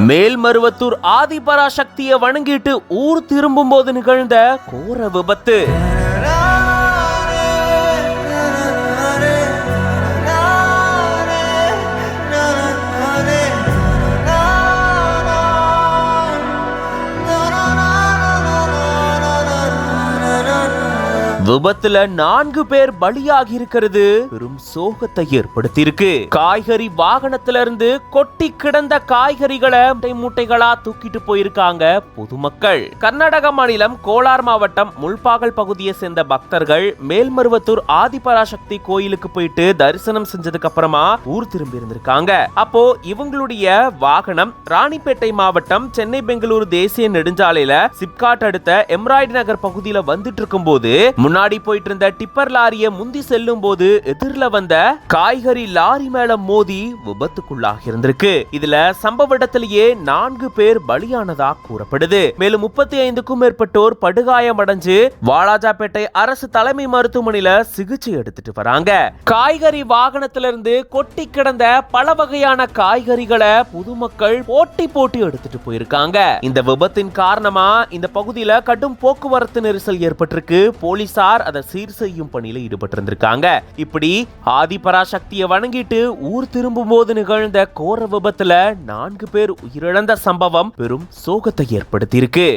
மேல்மருவத்தூர் ஆதிபராசக்தியை வணங்கிட்டு ஊர் திரும்பும் போது நிகழ்ந்த கோர விபத்து. விபத்துல 4 பேர் பலியாகி இருக்கிறது பெரும் சோகத்தை ஏற்படுத்தியிருக்கு. காய்கறி வாகனத்துல இருந்து கொட்டி கிடந்த காய்கறிகளை மூட்டைகளா தூக்கிட்டு போயிருக்காங்க பொதுமக்கள். கர்நாடக மாநிலம் கோலார் மாவட்டம் முள்பாகல் பகுதியை சேர்ந்த பக்தர்கள் மேல்மருவத்தூர் ஆதிபராசக்தி கோயிலுக்கு போயிட்டு தரிசனம் செஞ்சதுக்கு அப்புறமா ஊர் திரும்பி இருந்திருக்காங்க. அப்போ இவங்களுடைய வாகனம் ராணிப்பேட்டை மாவட்டம் சென்னை பெங்களூரு தேசிய நெடுஞ்சாலையில சிப்காட் அடுத்த எம்ராய்டு நகர் பகுதியில வந்துட்டு இருக்கும் போது முன்னாடி போயிட்டு இருந்த டிப்பர் லாரியை முந்தி செல்லும் போது எதிரில வந்த காய்கறி லாரி மேல மோதி விபத்துக்குள்ளாகி இருந்திருக்கு. இதுல சம்பவ இடத்திலேயே 4 பேர் பலியானதா கூறப்படுது. மேலும் 35க்கும் மேற்பட்டோர் படுகாயமடைஞ்சு வாலாஜாபேட்டை அரசு தலைமை மருத்துவமனையில சிகிச்சை எடுத்துட்டு வராங்க. காய்கறி வாகனத்திலிருந்து கொட்டி கிடந்த பல வகையான காய்கறிகளை பொதுமக்கள் போட்டி எடுத்துட்டு போயிருக்காங்க. இந்த விபத்தின் காரணமா இந்த பகுதியில கடும் போக்குவரத்து நெரிசல் ஏற்பட்டிருக்கு. போலீசார் அதை சீர் செய்யும் பணியில ஈடுபட்டிருந்திருக்காங்க. இப்படி ஆதிபராசக்தியை வணங்கிட்டு ஊர் திரும்பும் போது நிகழ்ந்த கோர விபத்துல 4 பேர் உயிரிழந்த சம்பவம் பெரும் சோகத்தை ஏற்படுத்தியிருக்கு.